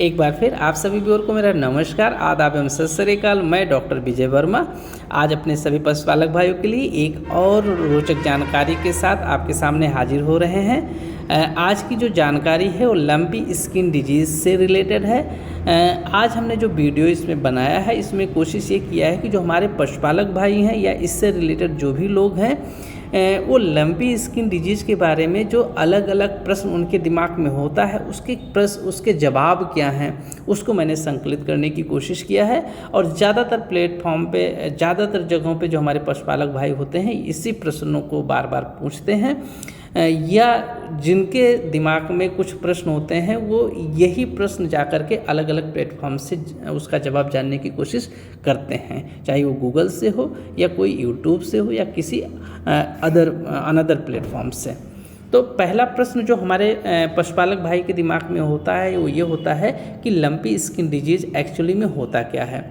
एक बार फिर आप सभी व्यूअर को मेरा नमस्कार, आदाब एवं सत श्री अकाल। मैं डॉक्टर विजय वर्मा आज अपने सभी पशुपालक भाइयों के लिए एक और रोचक जानकारी के साथ आपके सामने हाजिर हो रहे हैं। आज की जो जानकारी है वो लंपी स्किन डिजीज़ से रिलेटेड है। आज हमने जो वीडियो इसमें बनाया है, इसमें कोशिश ये किया है कि जो हमारे पशुपालक भाई हैं या इससे रिलेटेड जो भी लोग हैं वो लंपी स्किन डिजीज़ के बारे में जो अलग अलग प्रश्न उनके दिमाग में होता है उसके जवाब क्या हैं उसको मैंने संकलित करने की कोशिश किया है। और ज़्यादातर प्लेटफॉर्म पे, ज़्यादातर जगहों पे जो हमारे पशुपालक भाई होते हैं इसी प्रश्नों को बार बार पूछते हैं, या जिनके दिमाग में कुछ प्रश्न होते हैं वो यही प्रश्न जा कर के अलग अलग प्लेटफॉर्म से उसका जवाब जानने की कोशिश करते हैं, चाहे वो गूगल से हो या कोई यूट्यूब से हो या किसी अनदर प्लेटफॉर्म से। तो पहला प्रश्न जो हमारे पशुपालक भाई के दिमाग में होता है वो ये होता है कि लंपी स्किन डिजीज़ एक्चुअली में होता क्या है।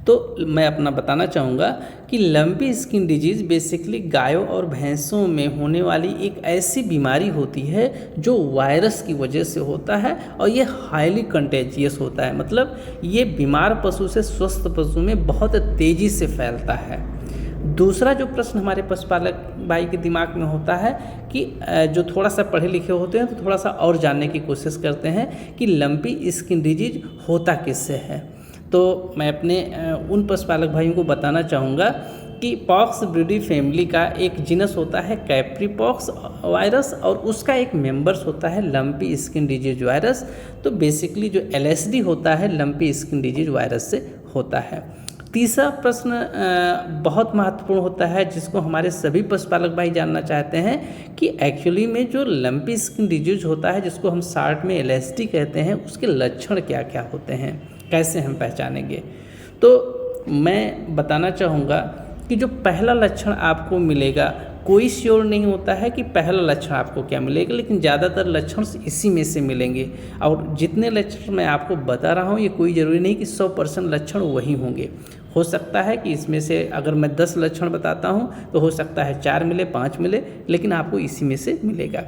तो मैं अपना बताना चाहूँगा कि लंपी स्किन डिजीज़ बेसिकली गायों और भैंसों में होने वाली एक ऐसी बीमारी होती है जो वायरस की वजह से होता है और ये हाईली कंटेजियस होता है। मतलब ये बीमार पशु से स्वस्थ पशु में बहुत तेज़ी से फैलता है। दूसरा जो प्रश्न हमारे पशुपालक भाई के दिमाग में होता है कि जो थोड़ा सा पढ़े लिखे होते हैं तो थोड़ा सा और जानने की कोशिश करते हैं कि लंपी स्किन डिजीज़ होता किससे है। तो मैं अपने उन पशुपालक भाइयों को बताना चाहूँगा कि पॉक्स ब्रीडी फैमिली का एक जीनस होता है कैप्री पॉक्स वायरस और उसका एक मेंबर्स होता है लंपी स्किन डिजीज वायरस। तो बेसिकली जो एलएसडी होता है लंपी स्किन डिजीज वायरस से होता है। तीसरा प्रश्न बहुत महत्वपूर्ण होता है जिसको हमारे सभी पशुपालक भाई जानना चाहते हैं कि एक्चुअली में जो लंपी स्किन डिजीज होता है जिसको हम शॉर्ट में एलएसडी कहते हैं उसके लक्षण क्या क्या होते हैं, कैसे हम पहचानेंगे। तो मैं बताना चाहूँगा कि जो पहला लक्षण आपको मिलेगा, कोई श्योर नहीं होता है कि पहला लक्षण आपको क्या मिलेगा, लेकिन ज़्यादातर लक्षण इसी में से मिलेंगे। और जितने लक्षण मैं आपको बता रहा हूँ ये कोई ज़रूरी नहीं कि 100% लक्षण वही होंगे। हो सकता है कि इसमें से अगर मैं 10 लक्षण बताता हूँ तो हो सकता है 4 मिले, 5 मिले, लेकिन आपको इसी में से मिलेगा।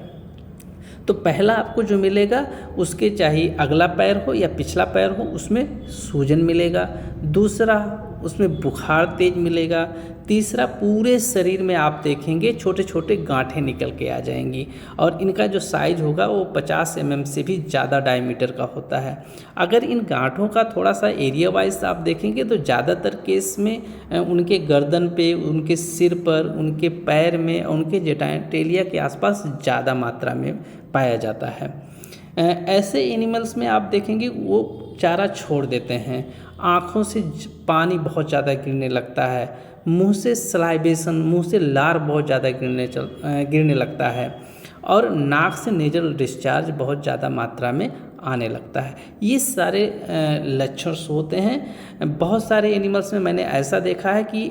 तो पहला आपको जो मिलेगा उसके चाहे अगला पैर हो या पिछला पैर हो उसमें सूजन मिलेगा। दूसरा उसमें बुखार तेज मिलेगा। तीसरा पूरे शरीर में आप देखेंगे छोटे छोटे गांठें निकल के आ जाएंगी और इनका जो साइज होगा वो 50 mm से भी ज़्यादा डायमीटर का होता है। अगर इन गांठों का थोड़ा सा एरिया वाइज आप देखेंगे तो ज़्यादातर केस में उनके गर्दन पे, उनके सिर पर, उनके पैर में, उनके जेनिटेलिया के आसपास ज़्यादा मात्रा में पाया जाता है। ऐसे एनिमल्स में आप देखेंगे वो चारा छोड़ देते हैं, आँखों से पानी बहुत ज़्यादा गिरने लगता है, मुंह से सलाइवेशन, मुंह से लार बहुत ज़्यादा गिरने लगता है और नाक से नेजल डिस्चार्ज बहुत ज़्यादा मात्रा में आने लगता है। ये सारे लक्षण होते हैं। बहुत सारे एनिमल्स में मैंने ऐसा देखा है कि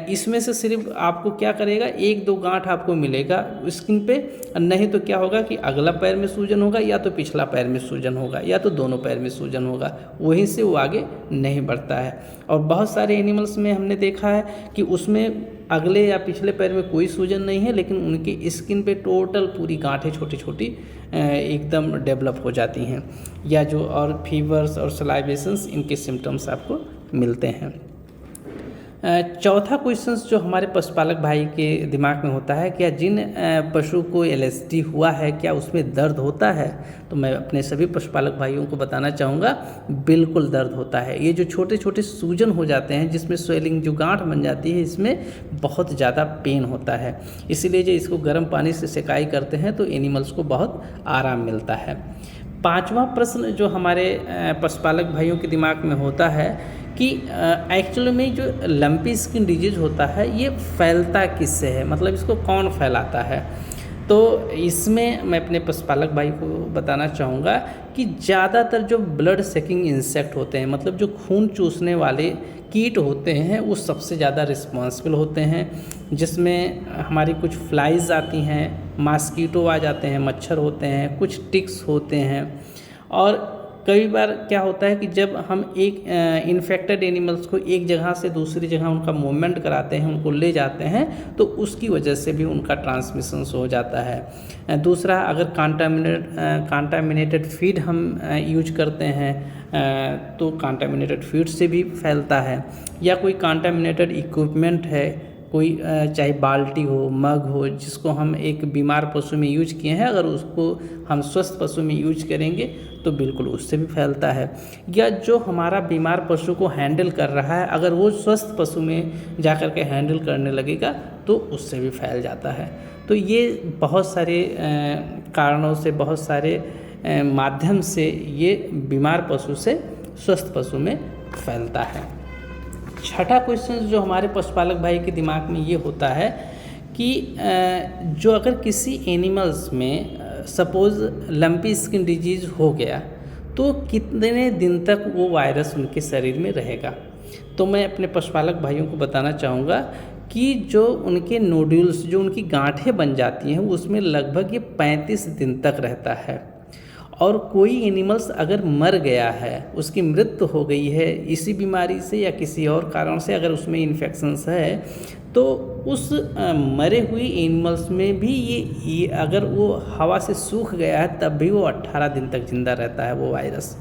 इसमें से सिर्फ आपको क्या करेगा, 1-2 गांठ आपको मिलेगा स्किन पे, नहीं तो क्या होगा कि अगला पैर में सूजन होगा या तो पिछला पैर में सूजन होगा या तो दोनों पैर में सूजन होगा, वहीं से वो आगे नहीं बढ़ता है। और बहुत सारे एनिमल्स में हमने देखा है कि उसमें अगले या पिछले पैर में कोई सूजन नहीं है लेकिन उनकी स्किन पे टोटल पूरी गांठें छोटी छोटी एकदम डेवलप हो जाती हैं, या जो और फीवर्स और सलाइवेशंस इनके सिम्टम्स आपको मिलते हैं। चौथा क्वेश्चन जो हमारे पशुपालक भाई के दिमाग में होता है, क्या जिन पशु को एलएसडी हुआ है क्या उसमें दर्द होता है। तो मैं अपने सभी पशुपालक भाइयों को बताना चाहूँगा बिल्कुल दर्द होता है। ये जो छोटे छोटे सूजन हो जाते हैं जिसमें स्वेलिंग जो गांठ बन जाती है इसमें बहुत ज़्यादा पेन होता है, इसीलिए जो इसको गर्म पानी से सेकाई करते हैं तो एनिमल्स को बहुत आराम मिलता है। पांचवा प्रश्न जो हमारे पशुपालक भाइयों के दिमाग में होता है कि एक्चुअली में जो लंपी स्किन डिजीज होता है ये फैलता किससे है, मतलब इसको कौन फैलाता है। तो इसमें मैं अपने पशुपालक भाई को बताना चाहूँगा कि ज़्यादातर जो ब्लड सेकिंग इंसेक्ट होते हैं, मतलब जो खून चूसने वाले कीट होते हैं वो सबसे ज़्यादा रिस्पॉन्सिबल होते हैं, जिसमें हमारी कुछ फ्लाइज आती हैं, मॉस्किटो आ जाते हैं, मच्छर होते हैं, कुछ टिक्स होते हैं। और कई बार क्या होता है कि जब हम एक इन्फेक्टेड एनिमल्स को एक जगह से दूसरी जगह उनका मूवमेंट कराते हैं, उनको ले जाते हैं, तो उसकी वजह से भी उनका ट्रांसमिशन हो जाता है। दूसरा, अगर कंटामिनेटेड फीड हम यूज करते हैं तो कंटामिनेटेड फीड से भी फैलता है, या कोई कंटामिनेटेड इक्विपमेंट है, कोई चाहे बाल्टी हो, मग हो, जिसको हम एक बीमार पशु में यूज किए हैं, अगर उसको हम स्वस्थ पशु में यूज करेंगे तो बिल्कुल उससे भी फैलता है। या जो हमारा बीमार पशु को हैंडल कर रहा है, अगर वो स्वस्थ पशु में जाकर के हैंडल करने लगेगा तो उससे भी फैल जाता है। तो ये बहुत सारे कारणों से, बहुत सारे माध्यम से ये बीमार पशु से स्वस्थ पशु में फैलता है। छठा क्वेश्चन जो हमारे पशुपालक भाई के दिमाग में ये होता है कि जो अगर किसी एनिमल्स में सपोज़ लंपी स्किन डिजीज़ हो गया तो कितने दिन तक वो वायरस उनके शरीर में रहेगा। तो मैं अपने पशुपालक भाइयों को बताना चाहूँगा कि जो उनके नोड्यूल्स, जो उनकी गांठें बन जाती हैं, उसमें लगभग ये 35 दिन तक रहता है। और कोई एनिमल्स अगर मर गया है, उसकी मृत्यु हो गई है इसी बीमारी से या किसी और कारण से, अगर उसमें इन्फेक्शंस है, तो उस मरे हुए एनिमल्स में भी ये अगर वो हवा से सूख गया है तब भी वो 18 दिन तक जिंदा रहता है वो वायरस।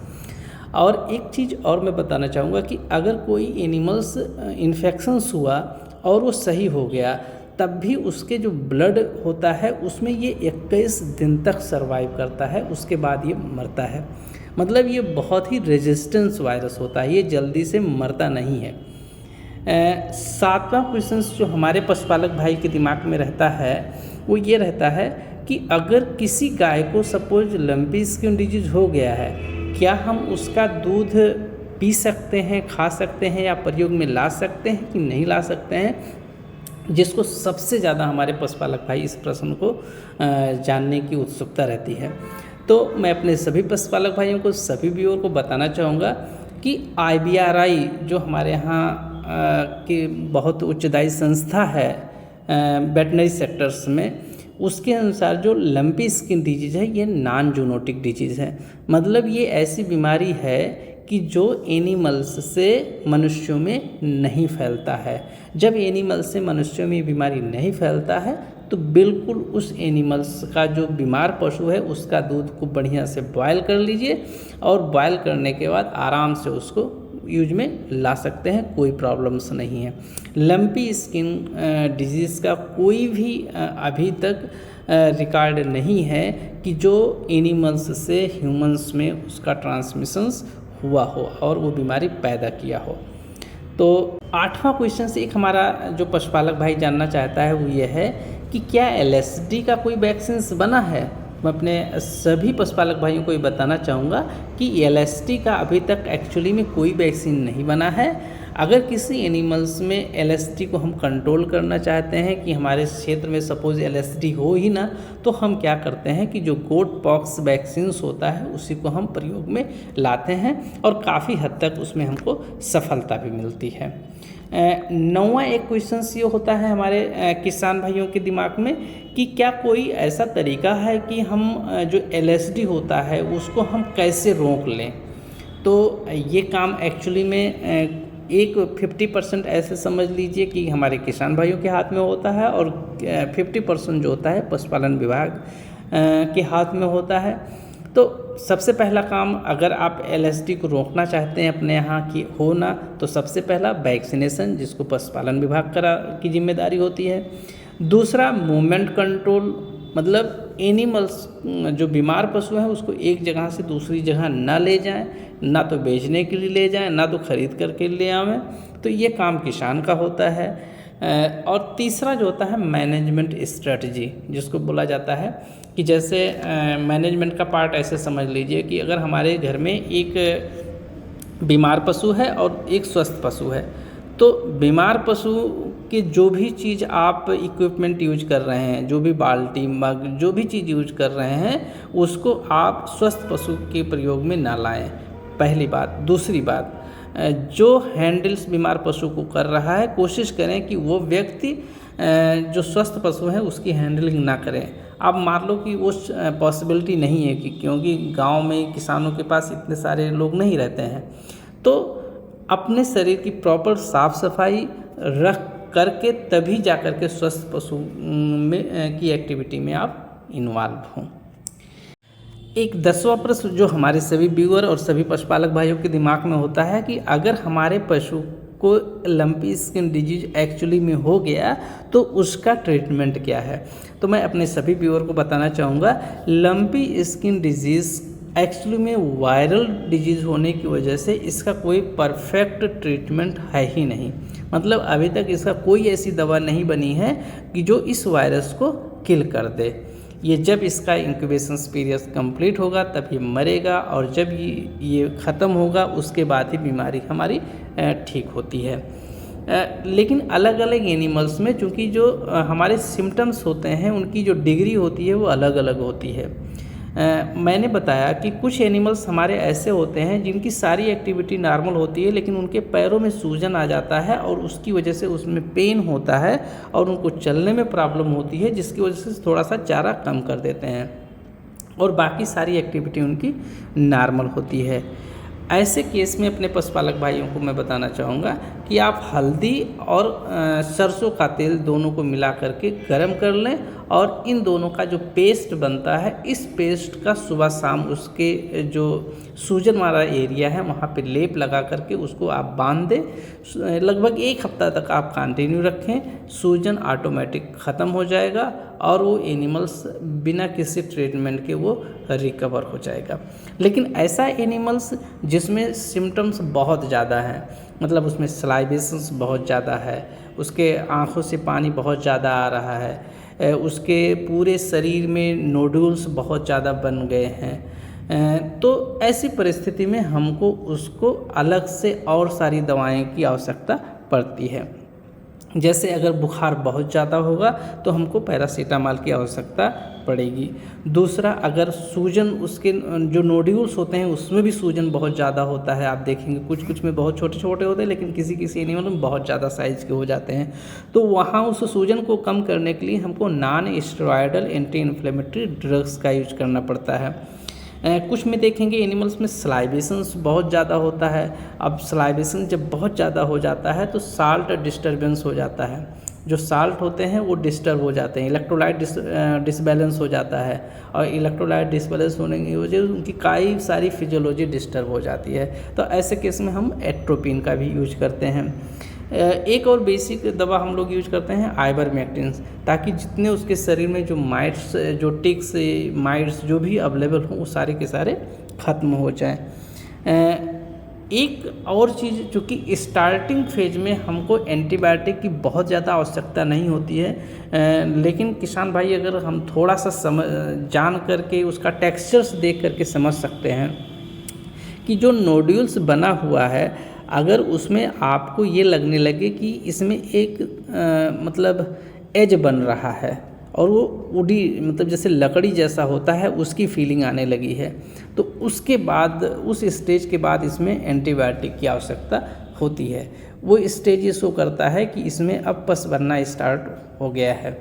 और एक चीज़ और मैं बताना चाहूँगा कि अगर कोई एनिमल्स इन्फेक्शंस हुआ और वो सही हो गया, तब भी उसके जो ब्लड होता है उसमें ये 21 दिन तक सर्वाइव करता है, उसके बाद ये मरता है। मतलब ये बहुत ही रेजिस्टेंस वायरस होता है, ये जल्दी से मरता नहीं है। सातवां क्वेश्चन जो हमारे पशुपालक भाई के दिमाग में रहता है वो ये रहता है कि अगर किसी गाय को सपोज लंपी स्किन डिजीज हो गया है, क्या हम उसका दूध पी सकते हैं, खा सकते हैं, या प्रयोग में ला सकते हैं कि नहीं ला सकते हैं, जिसको सबसे ज़्यादा हमारे पशुपालक भाई इस प्रश्न को जानने की उत्सुकता रहती है। तो मैं अपने सभी पशुपालक भाइयों को, सभी व्यूअर को बताना चाहूँगा कि IBRI जो हमारे यहाँ की बहुत उच्चदायी संस्था है वेटनरी सेक्टर्स में, उसके अनुसार जो लंपी स्किन डिजीज़ है ये नॉन जूनोटिक डिजीज़ है। मतलब ये ऐसी बीमारी है कि जो एनिमल्स से मनुष्यों में नहीं फैलता है। जब एनिमल्स से मनुष्यों में बीमारी नहीं फैलता है तो बिल्कुल उस एनिमल्स का जो बीमार पशु है उसका दूध को बढ़िया से बॉयल कर लीजिए, और बॉयल करने के बाद आराम से उसको यूज में ला सकते हैं, कोई प्रॉब्लम्स नहीं है। लंपी स्किन डिजीज़ का कोई भी अभी तक रिकॉर्ड नहीं है कि जो एनिमल्स से ह्यूमंस में उसका ट्रांसमिशंस हुआ हो और वो बीमारी पैदा किया हो। तो आठवां क्वेश्चन से एक हमारा जो पशुपालक भाई जानना चाहता है वो ये है कि क्या LSD का कोई वैक्सीन बना है। मैं अपने सभी पशुपालक भाइयों को ये बताना चाहूँगा कि LSD का अभी तक एक्चुअली में कोई वैक्सीन नहीं बना है। अगर किसी एनिमल्स में LSD को हम कंट्रोल करना चाहते हैं कि हमारे क्षेत्र में सपोज LSD हो ही ना, तो हम क्या करते हैं कि जो गोट पॉक्स वैक्सीन्स होता है उसी को हम प्रयोग में लाते हैं और काफ़ी हद तक उसमें हमको सफलता भी मिलती है। नौवां एक क्वेश्चन ये होता है हमारे किसान भाइयों के दिमाग में कि क्या कोई ऐसा तरीका है कि हम जो LSD होता है उसको हम कैसे रोक लें। तो ये काम एक्चुअली में एक 50% ऐसे समझ लीजिए कि हमारे किसान भाइयों के हाथ में होता है, और 50% जो होता है पशुपालन विभाग के हाथ में होता है। तो सबसे पहला काम, अगर आप LSD को रोकना चाहते हैं अपने यहाँ की हो ना, तो सबसे पहला वैक्सीनेशन, जिसको पशुपालन विभाग की जिम्मेदारी होती है। दूसरा मूवमेंट कंट्रोल, मतलब एनिमल्स जो बीमार पशु हैं उसको एक जगह से दूसरी जगह ना ले जाएं, ना तो बेचने के लिए ले जाएं, ना तो खरीद करके ले आवें। तो ये काम किसान का होता है। और तीसरा जो होता है मैनेजमेंट स्ट्रेटजी, जिसको बोला जाता है कि जैसे मैनेजमेंट का पार्ट ऐसे समझ लीजिए कि अगर हमारे घर में एक बीमार पशु है और एक स्वस्थ पशु है, तो बीमार पशु के जो भी चीज़ आप इक्विपमेंट यूज कर रहे हैं, जो भी बाल्टी, मग, जो भी चीज़ यूज कर रहे हैं, उसको आप स्वस्थ पशु के प्रयोग में ना लाएं, पहली बात। दूसरी बात, जो हैंडल्स बीमार पशु को कर रहा है, कोशिश करें कि वो व्यक्ति जो स्वस्थ पशु है उसकी हैंडलिंग ना करें। अब मान लो कि वो पॉसिबिलिटी नहीं है कि क्योंकि गांव में किसानों के पास इतने सारे लोग नहीं रहते हैं, तो अपने शरीर की प्रॉपर साफ सफाई रख करके तभी जा कर के स्वस्थ पशु में की एक्टिविटी में आप इन्वॉल्व हों। एक 10वां प्रश्न जो हमारे सभी व्यूअर और सभी पशुपालक भाइयों के दिमाग में होता है कि अगर हमारे पशु को लंपी स्किन डिजीज एक्चुअली में हो गया तो उसका ट्रीटमेंट क्या है। तो मैं अपने सभी व्यूअर को बताना चाहूँगा, लंपी स्किन डिजीज़ एक्चुअली में वायरल डिजीज़ होने की वजह से इसका कोई परफेक्ट ट्रीटमेंट है ही नहीं। मतलब अभी तक इसका कोई ऐसी दवा नहीं बनी है कि जो इस वायरस को किल कर दे। ये जब इसका इंक्यूबेशन पीरियड कंप्लीट होगा तब ये मरेगा, और जब ये ख़त्म होगा उसके बाद ही बीमारी हमारी ठीक होती है। लेकिन अलग अलग एनिमल्स में चूँकि जो हमारे सिम्टम्स होते हैं उनकी जो डिग्री होती है वो अलग अलग होती है। मैंने बताया कि कुछ एनिमल्स हमारे ऐसे होते हैं जिनकी सारी एक्टिविटी नॉर्मल होती है, लेकिन उनके पैरों में सूजन आ जाता है और उसकी वजह से उसमें पेन होता है और उनको चलने में प्रॉब्लम होती है, जिसकी वजह से थोड़ा सा चारा कम कर देते हैं और बाकी सारी एक्टिविटी उनकी नॉर्मल होती है। ऐसे केस में अपने पशुपालक भाइयों को मैं बताना चाहूँगा कि आप हल्दी और सरसों का तेल दोनों को मिला करके गर्म कर लें और इन दोनों का जो पेस्ट बनता है, इस पेस्ट का सुबह शाम उसके जो सूजन वाला एरिया है वहाँ पे लेप लगा करके उसको आप बांध दें। लगभग 1 हफ्ता तक आप कंटिन्यू रखें, सूजन ऑटोमेटिक ख़त्म हो जाएगा और वो एनिमल्स बिना किसी ट्रीटमेंट के वो रिकवर हो जाएगा। लेकिन ऐसा एनिमल्स जिसमें सिम्टम्स बहुत ज़्यादा हैं, मतलब उसमें सलाइवेशंस बहुत ज़्यादा है, उसके आँखों से पानी बहुत ज़्यादा आ रहा है, उसके पूरे शरीर में नोडुल्स बहुत ज़्यादा बन गए हैं, तो ऐसी परिस्थिति में हमको उसको अलग से और सारी दवाएं की आवश्यकता पड़ती है। जैसे अगर बुखार बहुत ज़्यादा होगा तो हमको पैरासीटामॉल की आवश्यकता पड़ेगी। दूसरा, अगर सूजन उसके जो नोड्यूल्स होते हैं उसमें भी सूजन बहुत ज़्यादा होता है, आप देखेंगे कुछ कुछ में बहुत छोटे छोटे होते हैं लेकिन किसी किसी एनिमल में बहुत ज़्यादा साइज़ के हो जाते हैं, तो वहाँ उस सूजन को कम करने के लिए हमको non steroidal anti inflammatory drugs का यूज करना पड़ता है। कुछ में देखेंगे एनिमल्स में सलाइवेशंस बहुत ज़्यादा होता है। अब सलाइवेशन जब बहुत ज़्यादा हो जाता है तो साल्ट डिस्टर्बेंस हो जाता है, जो साल्ट होते हैं वो डिस्टर्ब हो जाते हैं, इलेक्ट्रोलाइट डिसबैलेंस हो जाता है और इलेक्ट्रोलाइट डिसबैलेंस होने की वजह से उनकी कई सारी फिजियोलॉजी डिस्टर्ब हो जाती है। तो ऐसे केस में हम एट्रोपिन का भी यूज करते हैं। एक और बेसिक दवा हम लोग यूज करते हैं आइवरमेक्टिन, ताकि जितने उसके शरीर में जो माइट्स, जो टिक्स, माइट्स जो भी अवेलेबल हों वो सारे के सारे ख़त्म हो जाएं। एक और चीज़, चूँकि स्टार्टिंग फेज में हमको एंटीबायोटिक की बहुत ज़्यादा आवश्यकता नहीं होती है, लेकिन किसान भाई अगर हम थोड़ा सा जान करके उसका टेक्सचर्स देख करके समझ सकते हैं कि जो नोड्यूल्स बना हुआ है, अगर उसमें आपको ये लगने लगे कि इसमें एक मतलब एज बन रहा है और वो उड़ी, मतलब जैसे लकड़ी जैसा होता है, उसकी फीलिंग आने लगी है, तो उसके बाद, उस स्टेज के बाद इसमें एंटीबायोटिक की आवश्यकता होती है। वो स्टेज ये शो करता है कि इसमें अब पस बनना स्टार्ट हो गया है,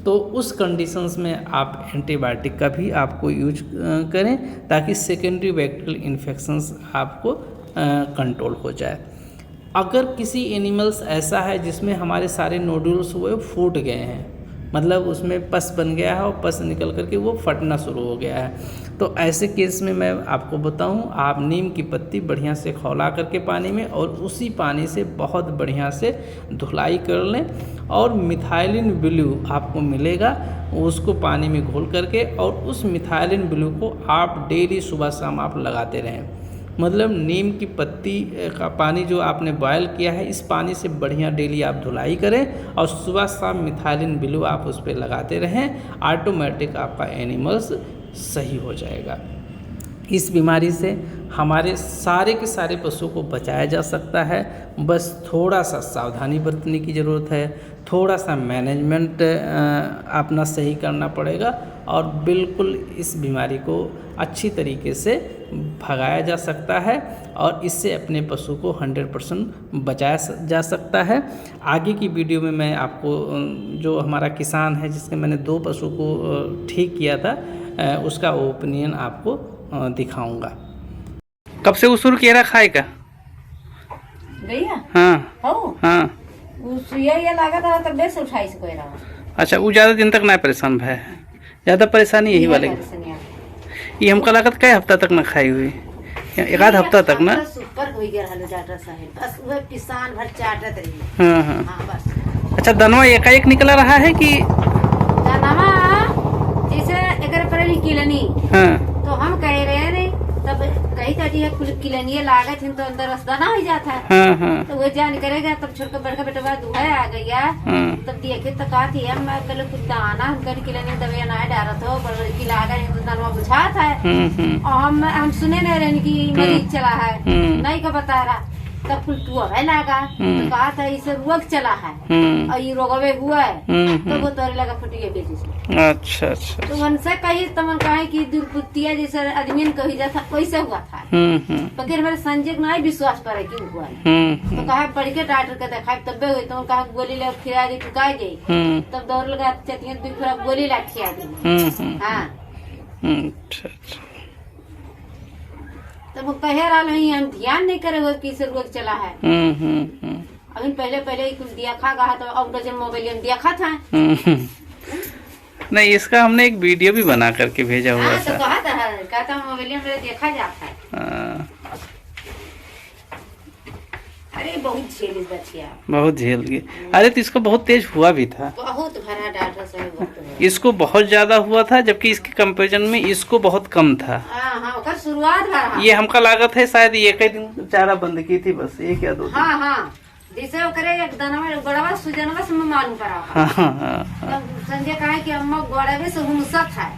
तो उस कंडीशंस में आप एंटीबायोटिक का भी आपको यूज करें ताकि सेकेंडरी बैक्टीरियल इन्फेक्शंस आपको कंट्रोल हो जाए। अगर किसी एनिमल्स ऐसा है जिसमें हमारे सारे नोडुल्स हुए फूट गए हैं, मतलब उसमें पस बन गया है और पस निकल करके वो फटना शुरू हो गया है, तो ऐसे केस में मैं आपको बताऊं, आप नीम की पत्ती बढ़िया से खौला करके पानी में और उसी पानी से बहुत बढ़िया से धुलाई कर लें और मिथाइलिन ब्लू आपको मिलेगा, उसको पानी में घोल करके और उस मिथाइलिन ब्लू को आप डेली सुबह शाम आप लगाते रहें। मतलब नीम की पत्ती का पानी जो आपने बॉयल किया है, इस पानी से बढ़िया डेली आप धुलाई करें और सुबह शाम मिथाइलिन ब्लू आप उस पर लगाते रहें, ऑटोमेटिक आपका एनिमल्स सही हो जाएगा। इस बीमारी से हमारे सारे के सारे पशुओं को बचाया जा सकता है, बस थोड़ा सा सावधानी बरतने की ज़रूरत है, थोड़ा सा मैनेजमेंट अपना सही करना पड़ेगा और बिल्कुल इस बीमारी को अच्छी तरीके से भगाया जा सकता है और इससे अपने पशु को 100% बचाया जा सकता है। आगे की वीडियो में मैं आपको जो हमारा किसान है जिसके मैंने 2 पशु को ठीक किया था उसका ओपिनियन आपको दिखाऊंगा। कब से वो शुरू किया खाए का? गैया हाँ हाँ ये लागत है तब से उठाई से कोई रहा। अच्छा, वो ज़्यादा दिन तक ना परेशान भय, ज़्यादा परेशानी यही वाले। ये हमका लागत कई हफ्ता तक ना खाई हुई, एक आध हफ्ता तक ना सुपर हो गया हलो डॉक्टर साहब, बस वो किसान भर चाटत रही। हाँ हाँ हां बस। अच्छा, दनवा एकाएक निकला रहा है कि दनवा जैसे अगर पर किलनी? हाँ तो हम कह रहे हैं तब कहीं कटी है किलनिए लागत है तो अंदर रसदा ना हो जाता है। हाँ हाँ तो वो जान करेगा तब छोटका बड़का बेटा दुहा आ गया। तब देखे तो कहा थी हम कल कुछ दाना हम कर किलनी दवाई ना डालत हो बड़ की लागत तो दनवा बुझाता है। और हम सुने नहीं रहे कि मरीज चला है नहीं का बता रहा। तब कुल टुआ लागा तो कहा था इसे रोग चला है और ये रोगवे हुआ है तो वो तोरे लगा फुटिए बेटी से। अच्छा अच्छा, तो उनसे कही तमन कहे कि दुर्बुत्तिया जैसे आदमी कही जाता वैसे हुआ था। बगैर मेरे संजय को नहीं विश्वास पर कि हुआ है। तो कहा पढ़ के डॉक्टर के देखा तब हुई तो कहा गोली ले खिला दी टुका दी तब दौड़ लगा चतिया 2 खुराक गोली ला खिया दी। हाँ अच्छा अच्छा, तो वो कहे रहा नहीं हम ध्यान नहीं करे हुए किस रोग चला है। अभी पहले कुछ दिया खा गया तो अब डजन मोबाइल में दिया खा था। नहीं, इसका हमने एक वीडियो भी बना करके भेजा हुआ हाँ, था। तो कहा था मोबाइल में मेरे देखा जाता है। अरे बहुत झेल इस बच्चिया, बहुत झेल गई। अरे तो इसको बहुत तेज हुआ भी था, बहुत भरा डॉक्टर साहब। इसको बहुत ज्यादा हुआ था जबकि इसके कंपैरिजन में इसको बहुत कम था। हाँ, शुरुआत भरा। ये हमका लागत है शायद एक ही दिन चारा बंद की थी बस, 1 या 2 दिन। हाँ जैसे वो करे एक दाना गोड़वा सुजनवा से मालूम पड़ा। हाँ संजय कहा कि अम्मा गोड़वे से हुमसत है।